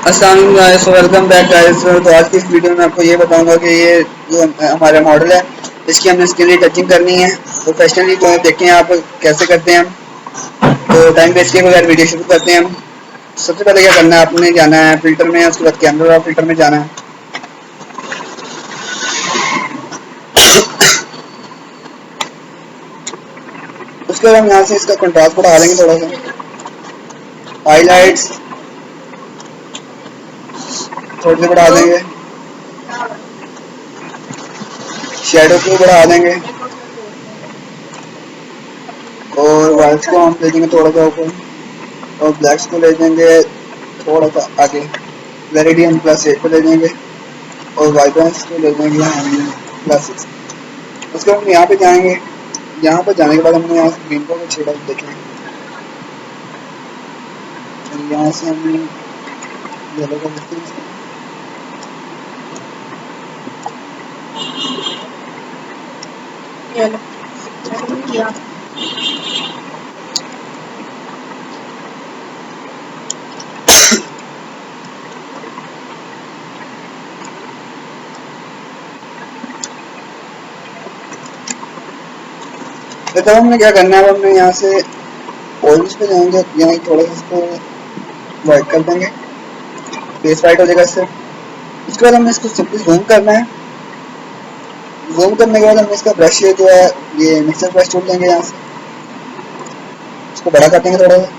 अस्सलाम guys, welcome back guys. तो आज की इस वीडियो में आपको ये बताऊंगा कि ये जो हमारा मॉडल है इसकी हमने स्किन रिटचिंग करनी है प्रोफेशनली। तो देखें आप कैसे करते हैं हम। तो टाइम वेस्ट किए बगैर वीडियो शुरू करते हैं हम। सबसे पहले क्या करना है, आपने जाना है फिल्टर में, उसके बाद कैमरा फिल्टर में जाना है। उसके बाद हम यहाँ से इसका कंट्रास्ट बढ़ा लेंगे थोड़ा सा, हाईलाइट्स थोड़ी सी बढ़ा देंगे, शेडो को बढ़ा देंगे और वाइट्स को हम ले देंगे थोड़ा सा ऊपर और ब्लैक्स को ले देंगे थोड़ा सा आगे, क्लैरिटी हम +8 पे ले देंगे और वाइब्रेंस को ले देंगे हम +6। उसके बाद हम यहाँ पे जाएंगे। यहाँ पर जाने के बाद हमने यहाँ से ग्रीन को छेड़ा देखें, यहाँ से हम येलो कर देते हैं इसको। तो तब हमने क्या करना है, अब हमने यहाँ से ऑरेंज पे जाएंगे, यहाँ थोड़ा सा इसको वाइट कर देंगे, फेस वाइट हो जाएगा इससे। उसके बाद हमने इसको सिंपली जूम करना है। जूम करने के बाद हमने इसका ब्रश जो है ये मिक्सर ब्रश टूल लेंगे, यहाँ से इसको बड़ा कर देंगे थोड़ा सा।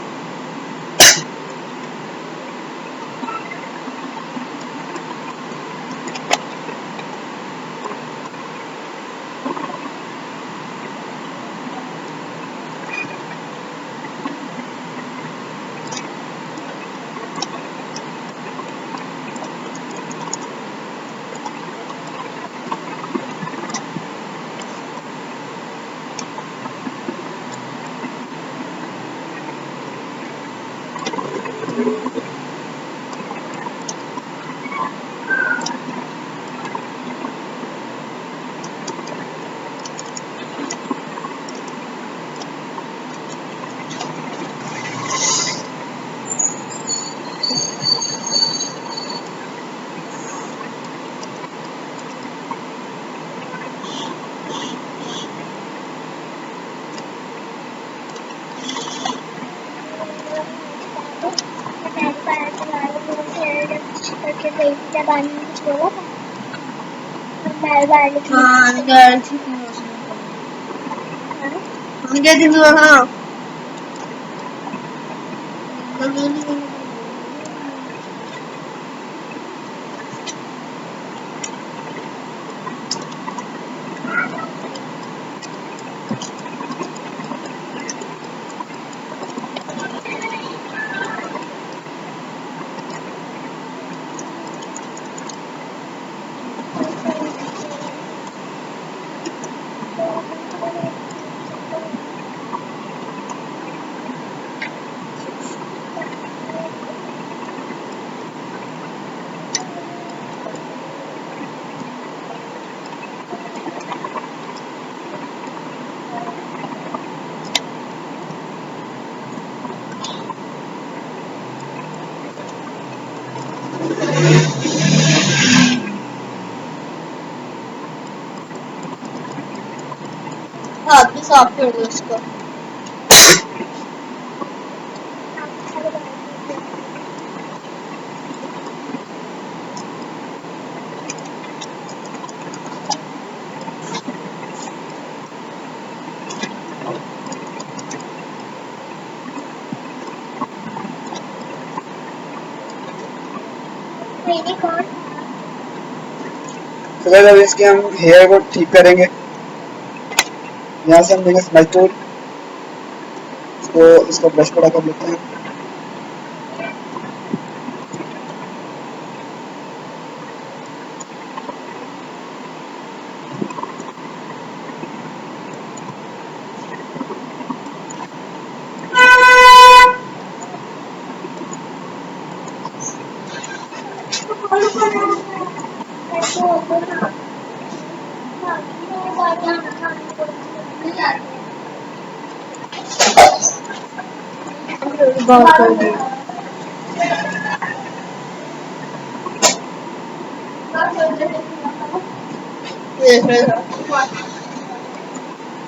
हाथ भी साफ कर दो इसका। फिर अब इसके हम हेयर को ठीक करेंगे। यहाँ से हम देंगे स्मैश टूल, इसको इसका ब्रश बड़ा कर लेते हैं। बात कर दी।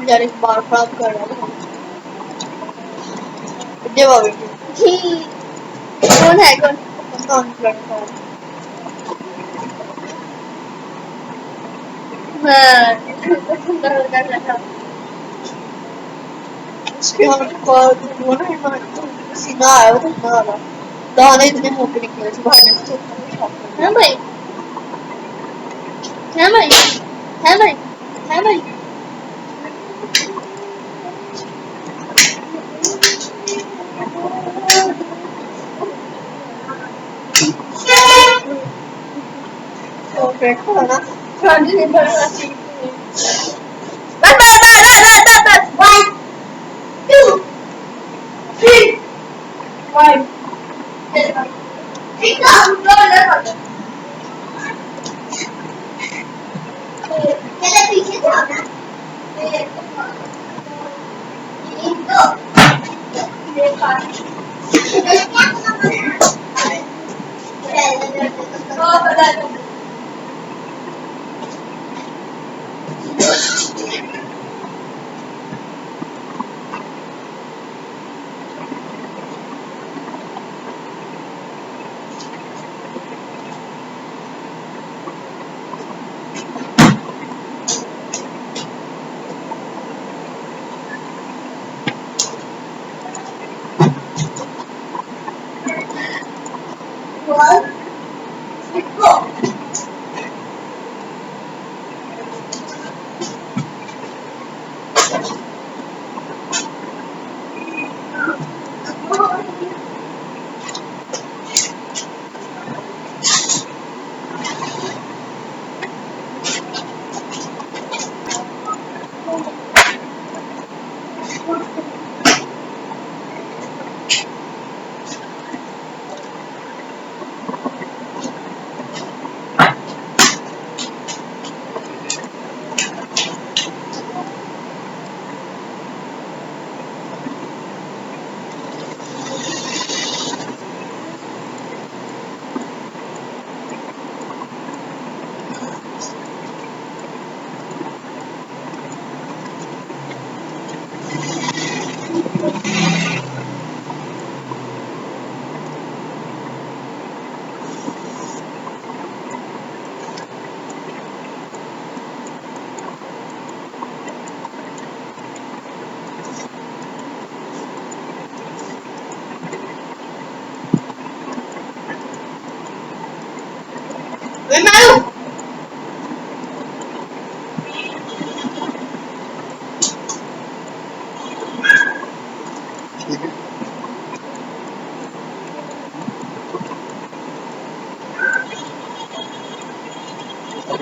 यार एक बार खराब कर रहा था कौन है कौन सीना आया वो तो दाने इतने मोटे निकले थे भाई है भाई है भाई है भाई है भाई ओके खाना खाने नहीं पड़ेगा बस 1 2 3 5 चलो पीछे जाना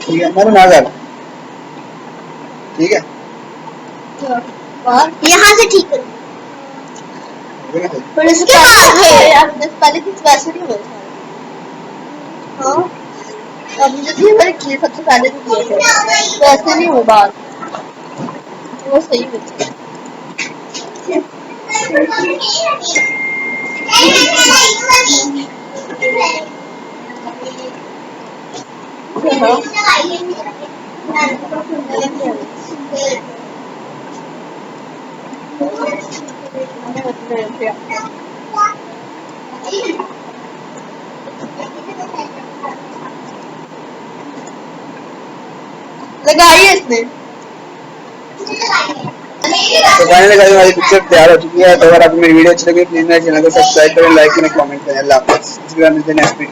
ठीक है मैंने ना कर ठीक है यहाँ से ठीक करो पर इसके बाद है पहले कुछ वैसे नहीं हुए हाँ अब मुझे दिए मैंने किए सबसे पहले तो किए थे वैसे नहीं हुए बात वो सही बचे लगाइए इसने तो फाइनली गाइस हमारी पिक्चर तैयार हो चुकी है। तो अगर आपको मेरी वीडियो अच्छी लगी प्लीज मेरे चैनल को सब्सक्राइब करें, लाइक करें, कमेंट करें। अल्लाह हाफिज़। Next video